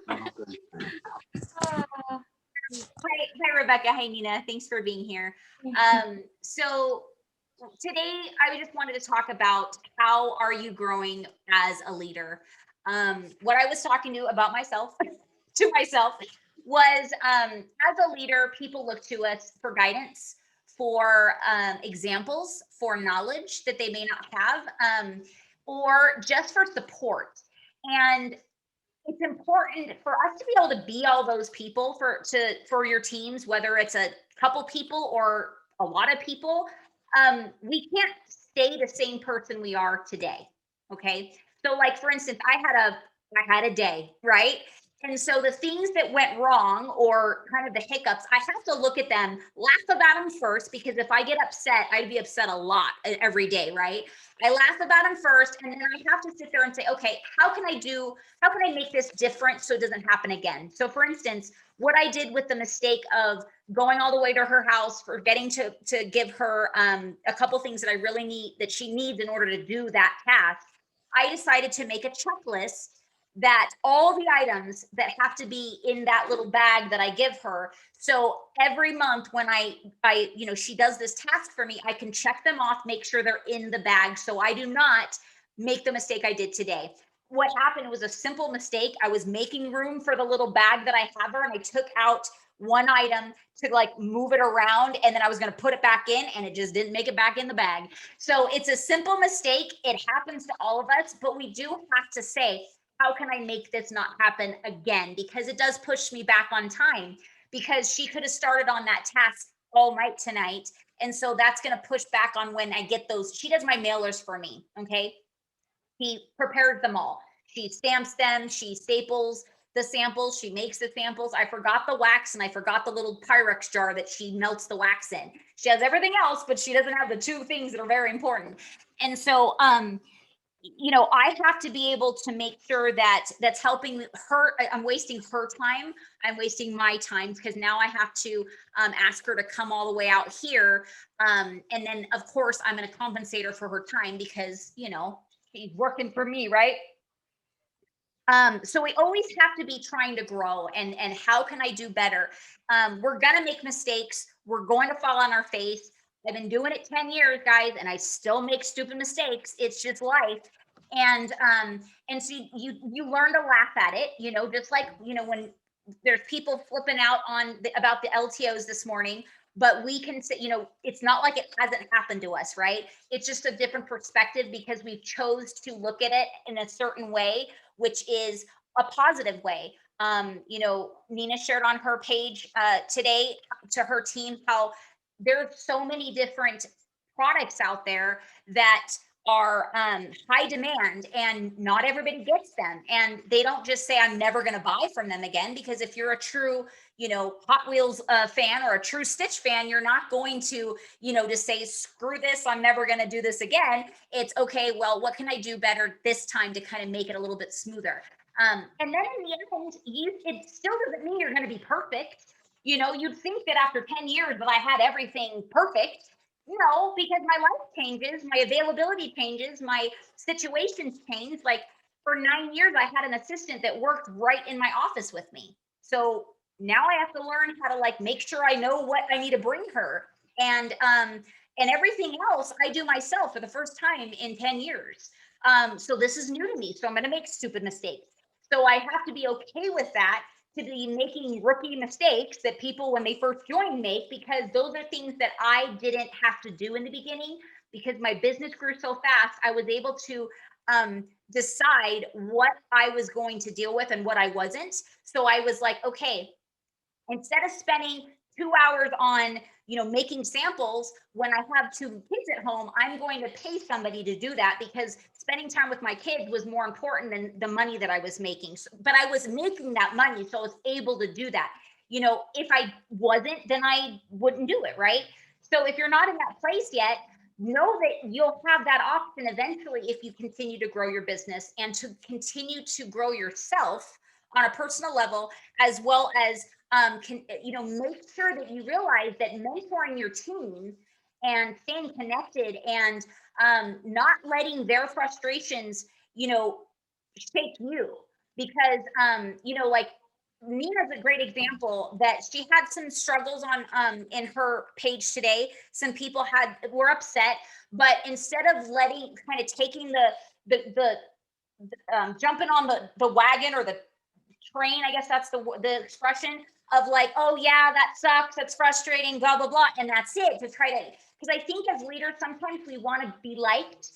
Hi, Rebecca. Hi, Nina. Thanks for being here. So today I just wanted to talk about how are you growing as a leader. What I was talking to about myself, to myself, was as a leader, people look to us for guidance, for examples, for knowledge that they may not have, or just for support. And it's important for us to be able to be all those people for your teams, whether it's a couple people or a lot of people. We can't stay the same person we are today. Okay. So like for instance, I had a day, right? And so the things that went wrong or kind of the hiccups, I have to look at them, laugh about them first, because if I get upset, I'd be upset a lot every day, right? I laugh about them first, and then I have to sit there and say, okay, how can I make this different so it doesn't happen again? So for instance, what I did with the mistake of going all the way to her house, forgetting to give her a couple things that I really need that she needs in order to do that task, I decided to make a checklist that all the items that have to be in that little bag that I give her. So every month when she does this task for me, I can check them off, make sure they're in the bag so I do not make the mistake I did today. What happened was a simple mistake. I was making room for the little bag that I have her, and I took out one item to like move it around, and then I was going to put it back in, and it just didn't make it back in the bag. So it's a simple mistake. It happens to all of us, but we do have to say, how can I make this not happen again? Because it does push me back on time, because she could have started on that task all night tonight. And so that's going to push back on when I get those. She does my mailers for me. Okay. He prepares them all. She stamps them, she staples the samples, she makes the samples. I forgot the wax and I forgot the little Pyrex jar that she melts the wax in. She has everything else, but she doesn't have the two things that are very important. And so I have to be able to make sure that that's helping her. I'm wasting her time. I'm wasting my time, because now I have to ask her to come all the way out here. And then, of course, I'm going to compensate her for her time, because, she's working for me, right? So we always have to be trying to grow, and how can I do better? We're gonna make mistakes. We're going to fall on our face. I've been doing it 10 years, guys, and I still make stupid mistakes. It's just life. And so you learn to laugh at it, just like when there's people flipping out about the LTOs this morning, but we can say, it's not like it hasn't happened to us, right? It's just a different perspective because we chose to look at it in a certain way, which is a positive way. Nina shared on her page today to her team how there's so many different products out there that are high demand, and not everybody gets them. And they don't just say, I'm never going to buy from them again, because if you're a true, Hot Wheels fan or a true Stitch fan, you're not going to, just say, screw this, I'm never going to do this again. It's okay, well, what can I do better this time to kind of make it a little bit smoother? And then in the end, it still doesn't mean you're going to be perfect. You'd think that after 10 years that I had everything perfect. No, because my life changes, my availability changes, my situations change. Like for 9 years, I had an assistant that worked right in my office with me. So now I have to learn how to like make sure I know what I need to bring her. And everything else I do myself for the first time in 10 years. So this is new to me. So I'm going to make stupid mistakes. So I have to be okay with that, to be making rookie mistakes that people when they first join make, because those are things that I didn't have to do in the beginning. Because my business grew so fast, I was able to decide what I was going to deal with and what I wasn't. So I was like, okay, instead of spending 2 hours on making samples when I have two kids at home, I'm going to pay somebody to do that, because spending time with my kids was more important than the money that I was making. But I was making that money, so I was able to do that. If I wasn't, then I wouldn't do it, right? So if you're not in that place yet, know that you'll have that option eventually if you continue to grow your business and to continue to grow yourself on a personal level, as well as make sure that you realize that mentoring your team and staying connected, and not letting their frustrations, shape you. because like Nina's a great example that she had some struggles on in her page today. Some people were upset, but instead of kind of taking the jumping on the wagon or the train, I guess that's the expression of like, oh yeah, that sucks, that's frustrating, blah blah blah, and that's it. To try to, because I think as leaders sometimes we want to be liked,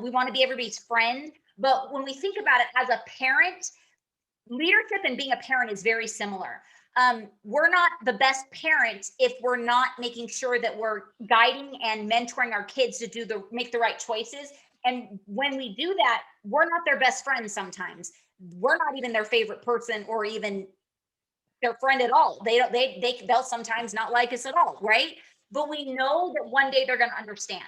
we want to be everybody's friend, but when we think about it as a parent, leadership and being a parent is very similar. We're not the best parents if we're not making sure that we're guiding and mentoring our kids to make the right choices. And when we do that, we're not their best friends sometimes. We're not even their favorite person or even their friend at all. They'll sometimes not like us at all, right? But we know that one day they're going to understand.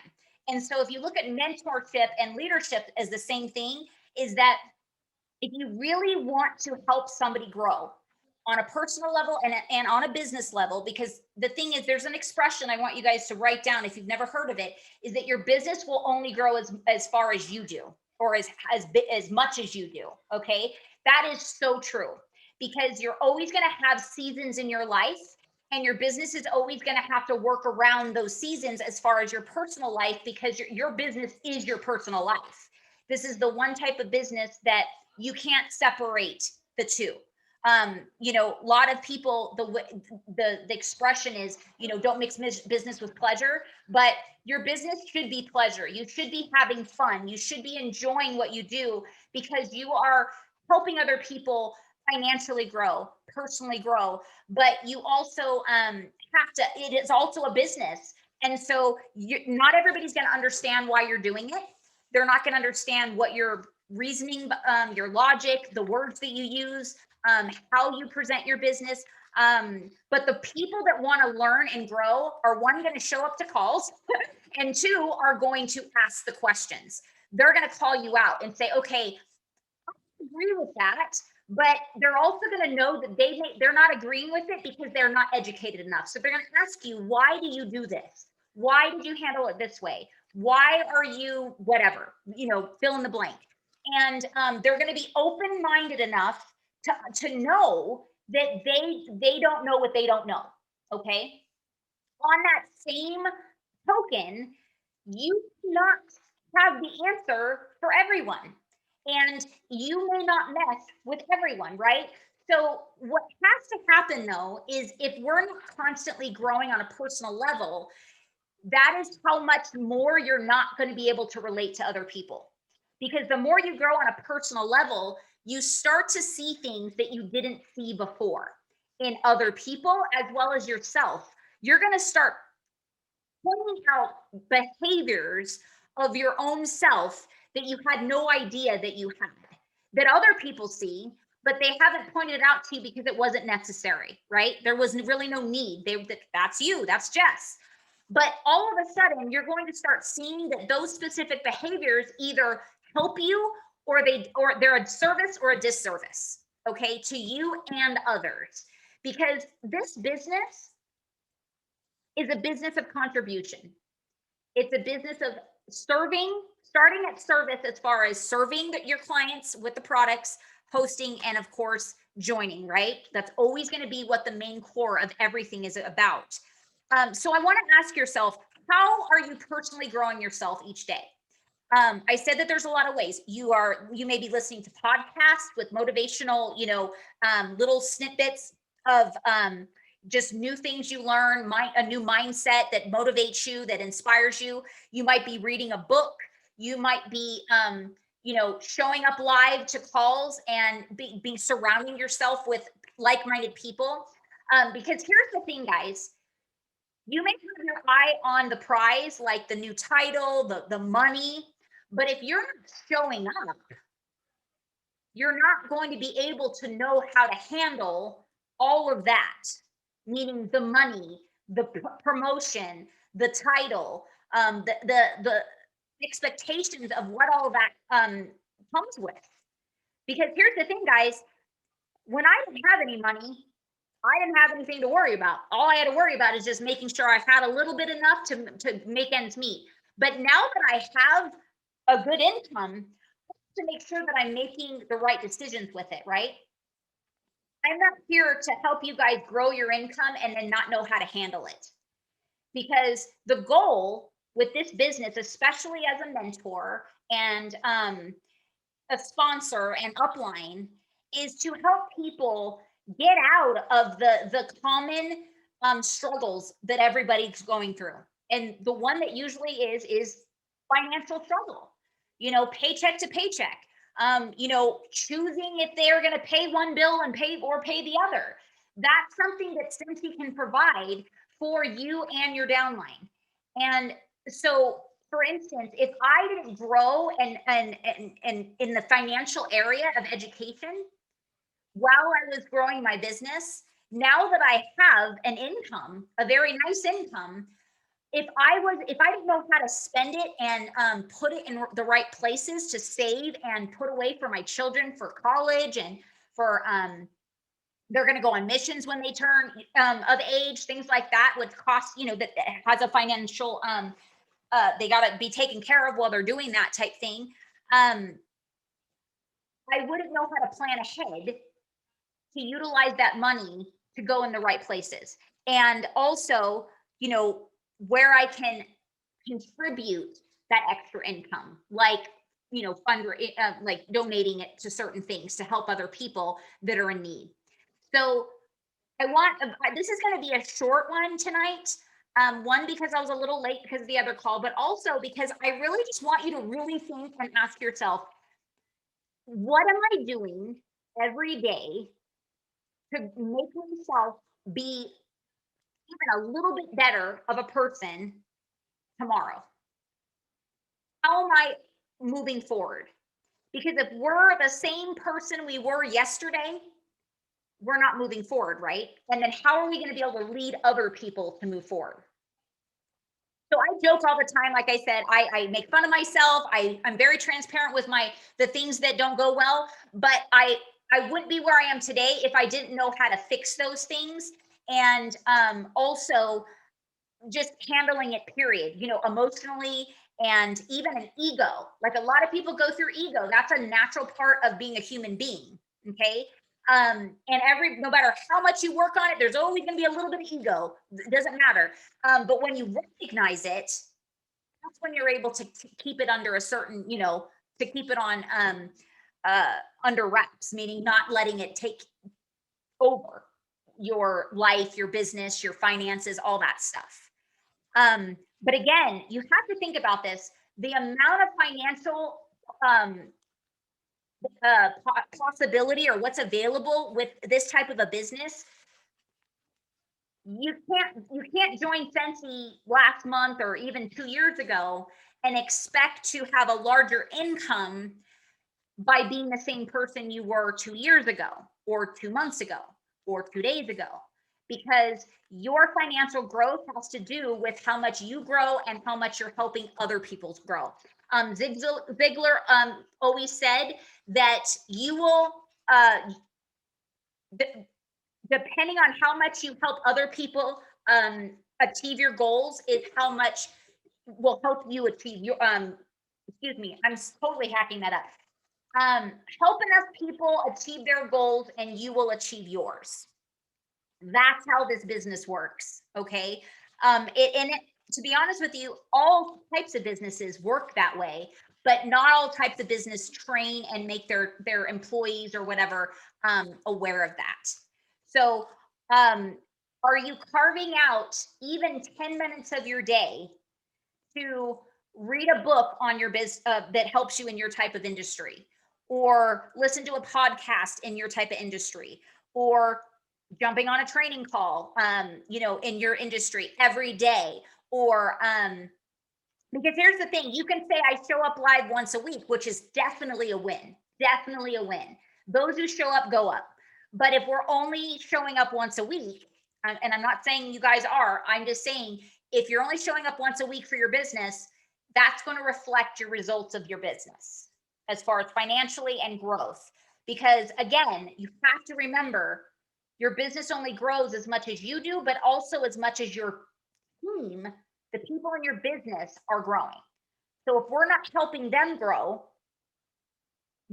And so if you look at mentorship and leadership as the same thing, is that if you really want to help somebody grow on a personal level and on a business level, because the thing is, there's an expression I want you guys to write down if you've never heard of it, is that your business will only grow as far as you do, or as much as you do. Okay, that is so true, because you're always going to have seasons in your life, and your business is always going to have to work around those seasons as far as your personal life, because your business is your personal life. This is the one type of business that you can't separate the two. A lot of people, the expression is, don't mix business with pleasure, but your business should be pleasure. You should be having fun. You should be enjoying what you do, because you are helping other people financially grow, personally grow, but you also it is also a business. And so not everybody's going to understand why you're doing it. They're not going to understand what your reasoning, your logic, the words that you use, how you present your business. But the people that want to learn and grow are, one, going to show up to calls, and two, are going to ask the questions. They're going to call you out and say, okay, I agree with that. But they're also going to know that they're not agreeing with it because they're not educated enough. So they're going to ask you, why do you do this? Why did you handle it this way? Why are you whatever, fill in the blank. And they're going to be open-minded enough to know that they don't know what they don't know. Okay. On that same token, you cannot have the answer for everyone, and you may not mesh with everyone, right? So what has to happen though is, if we're not constantly growing on a personal level, that is how much more you're not going to be able to relate to other people. Because the more you grow on a personal level, you start to see things that you didn't see before in other people as well as yourself. You're going to start pointing out behaviors of your own self that you had no idea that you had, that other people see, but they haven't pointed it out to you because it wasn't necessary, right? There was really no need. That's you, that's Jess. But all of a sudden, you're going to start seeing that those specific behaviors either help you, or they're a service or a disservice, okay, to you and others. Because this business is a business of contribution. It's a business of starting at service, as far as serving your clients with the products, hosting, and of course, joining, right? That's always going to be what the main core of everything is about. So I want to ask yourself, how are you personally growing yourself each day? I said that there's a lot of ways. You may be listening to podcasts with motivational, little snippets of just new things you learn, a new mindset that motivates you, that inspires you. You might be reading a book. You might be, showing up live to calls and be surrounding yourself with like-minded people. Because here's the thing, guys. You may have your eye on the prize, like the new title, the money, but if you're not showing up, you're not going to be able to know how to handle all of that, meaning the money, the promotion, the title, the expectations of what all of that comes with. Because here's the thing, guys, when I didn't have any money, I didn't have anything to worry about. All I had to worry about is just making sure I had a little bit enough to make ends meet. But now that I have a good income, to make sure that I'm making the right decisions with it, right? I'm not here to help you guys grow your income and then not know how to handle it. Because the goal with this business, especially as a mentor and a sponsor and upline, is to help people get out of the common struggles that everybody's going through. And the one that usually is financial struggle, paycheck to paycheck, choosing if they are going to pay one bill and pay the other. That's something that Scentsy can provide for you and your downline. And so, for instance, if I didn't grow and in the financial area of education while I was growing my business, now that I have an income, a very nice income, if I didn't know how to spend it and put it in the right places to save and put away for my children for college and for they're going to go on missions when they turn of age, things like that would cost, that has a financial they got to be taken care of while they're doing that type thing. I wouldn't know how to plan ahead to utilize that money to go in the right places. And also, where I can contribute that extra income, like, like donating it to certain things to help other people that are in need. So this is going to be a short one tonight. One, because I was a little late because of the other call, but also because I really just want you to really think and ask yourself, what am I doing every day to make myself be even a little bit better of a person tomorrow? How am I moving forward? Because if we're the same person we were yesterday, we're not moving forward, right? And then how are we going to be able to lead other people to move forward? So I joke all the time. Like I said, I make fun of myself. I'm very transparent with the things that don't go well, but I wouldn't be where I am today if I didn't know how to fix those things. And also just handling it, period, emotionally, and even an ego. Like, a lot of people go through ego. That's a natural part of being a human being. Okay. And no matter how much you work on it, there's always going to be a little bit of ego. It doesn't matter. But when you recognize it, that's when you're able to keep it under a certain, to keep it on under wraps, meaning not letting it take over your life, your business, your finances, all that stuff. But again, you have to think about this. The amount of financial possibility, or what's available with this type of a business, you can't join Scentsy last month or even 2 years ago and expect to have a larger income by being the same person you were 2 years ago or 2 months ago or 2 days ago, because your financial growth has to do with how much you grow and how much you're helping other people grow. Zig Ziglar always said that you will, depending on how much you help other people achieve your goals, is how much will help you achieve your, excuse me, I'm totally hacking that up. Help enough people achieve their goals and you will achieve yours. That's how this business works. Okay. To be honest with you, all types of businesses work that way, but not all types of business train and make their employees or whatever aware of that. So are you carving out even 10 minutes of your day to read a book on your business that helps you in your type of industry, or listen to a podcast in your type of industry, or jumping on a training call, in your industry every day? Or because here's the thing, you can say I show up live once a week, which is definitely a win. Definitely a win. Those who show up go up. But if we're only showing up once a week, and I'm not saying you guys are, I'm just saying, if you're only showing up once a week for your business, that's going to reflect your results of your business as far as financially and growth. Because again, you have to remember, your business only grows as much as you do, but also as much as your team, the people in your business, are growing. So if we're not helping them grow,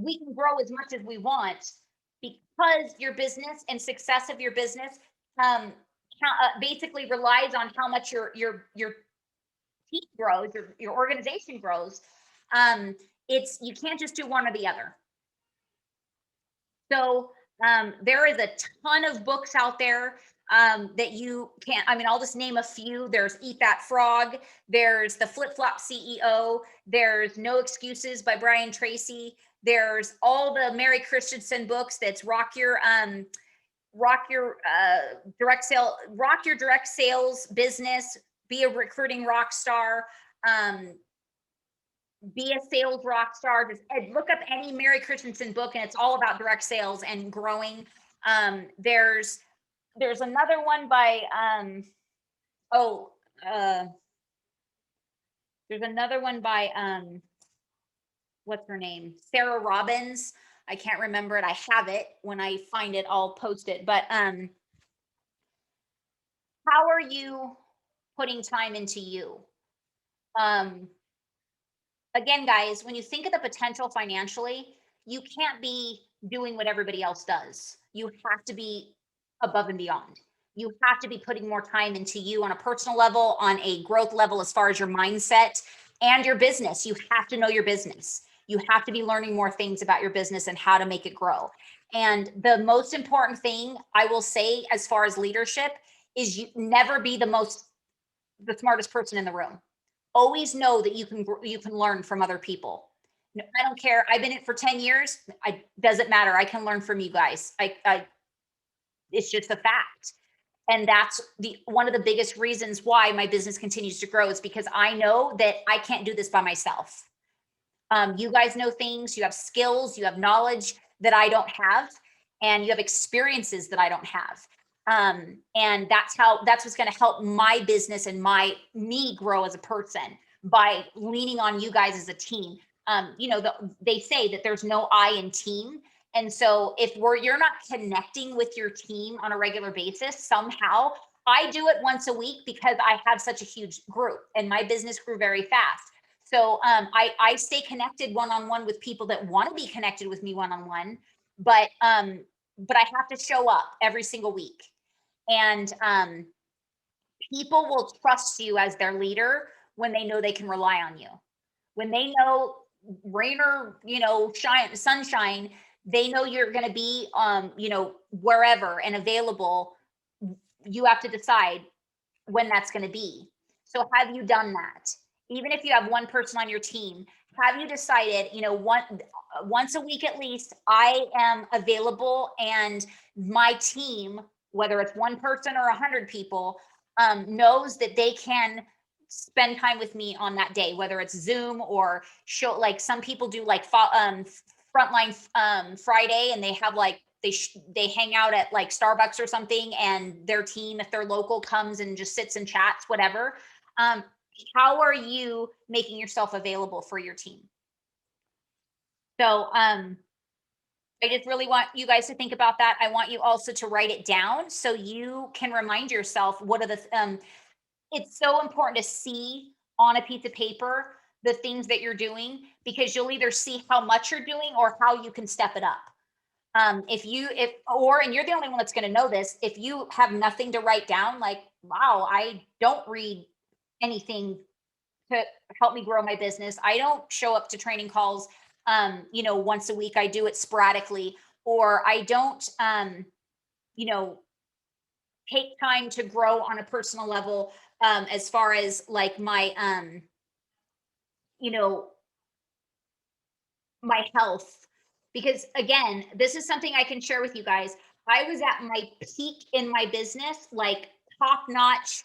we can grow as much as we want because your business and success of your business um, basically relies on how much your team grows, your organization grows. Um, it's you can't just do one or the other. So there is a ton of books out there that you can't. I mean, I'll just name a few. There's Eat That Frog. There's The Flip Flop CEO. There's No Excuses by Brian Tracy. There's all the Mary Christensen books. That's rock your direct sales business, be a recruiting rock star. Um, be a sales rock star. Just look up any Mary Christensen book, and it's all about direct sales and growing. There's another one by oh uh, there's another one by what's her name, Sarah Robbins. I can't remember it. I have it. When I find it, I'll post it. But how are you putting time into you? Um, Again, guys, when you think of the potential financially, you can't be doing what everybody else does. You have to be above and beyond. You have to be putting more time into you on a personal level, on a growth level, as far as your mindset and your business. You have to know your business. You have to be learning more things about your business and how to make it grow. And the most important thing I will say, as far as leadership, is you never be the smartest person in the room. Always know that you can learn from other people. I don't care. I've been in it for 10 years. I doesn't matter. I can learn from you guys. I it's just a fact. And that's the one of the biggest reasons why my business continues to grow, is because I know that I can't do this by myself. You guys know things, you have skills, you have knowledge that I don't have, and you have experiences that I don't have. And that's what's going to help my business and me grow as a person, by leaning on you guys as a team. They say that there's no I in team. And so if you're not connecting with your team on a regular basis, somehow I do it once a week because I have such a huge group and my business grew very fast. So I stay connected one-on-one with people that want to be connected with me one-on-one, but I have to show up every single week. And people will trust you as their leader when they know they can rely on you. When they know, rain or sunshine, they know you're going to be wherever and available. You have to decide when that's going to be. So have you done that? Even if you have one person on your team, have you decided, once a week at least, I am available, and my team, whether it's one person or 100 people, knows that they can spend time with me on that day, whether it's Zoom or show. Like some people do like frontline Friday, and they have like they hang out at like Starbucks or something, and their team, if they're local, comes and just sits and chats, whatever. How are you making yourself available for your team? So I just really want you guys to think about that. I want you also to write it down so you can remind yourself what are the it's so important to see on a piece of paper the things that you're doing, because you'll either see how much you're doing or how you can step it up. And you're the only one that's going to know this, if you have nothing to write down, like, wow, I don't read anything to help me grow my business. I don't show up to training calls, once a week. I do it sporadically, or I don't, you know, take time to grow on a personal level, as far as like you know, my health. Because again, this is something I can share with you guys. I was at my peak in my business, like top notch.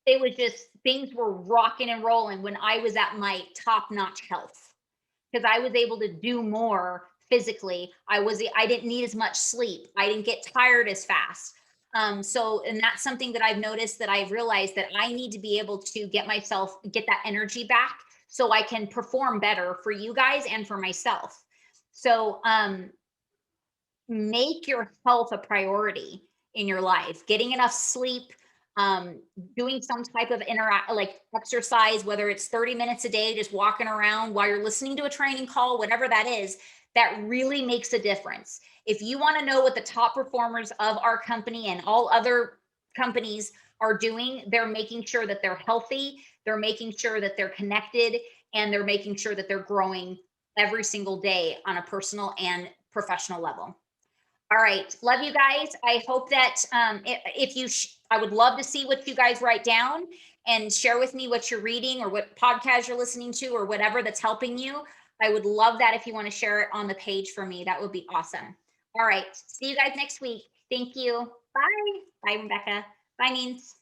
It was just, things were rocking and rolling when I was at my top notch health, because I was able to do more physically. I didn't need as much sleep. I didn't get tired as fast. And that's something that I've noticed, that I've realized that I need to be able to get that energy back so I can perform better for you guys and for myself. So make your health a priority in your life, getting enough sleep, doing some type of like exercise, whether it's 30 minutes a day, just walking around while you're listening to a training call, whatever that is. that really makes a difference. If you want to know what the top performers of our company and all other companies are doing, they're making sure that they're healthy, they're making sure that they're connected, and they're making sure that they're growing every single day on a personal and professional level. All right. Love you guys. I hope that if you, I would love to see what you guys write down and share with me what you're reading or what podcast you're listening to or whatever that's helping you. I would love that if you want to share it on the page for me. That would be awesome. All right. See you guys next week. Thank you. Bye. Bye, Rebecca. Bye, Means.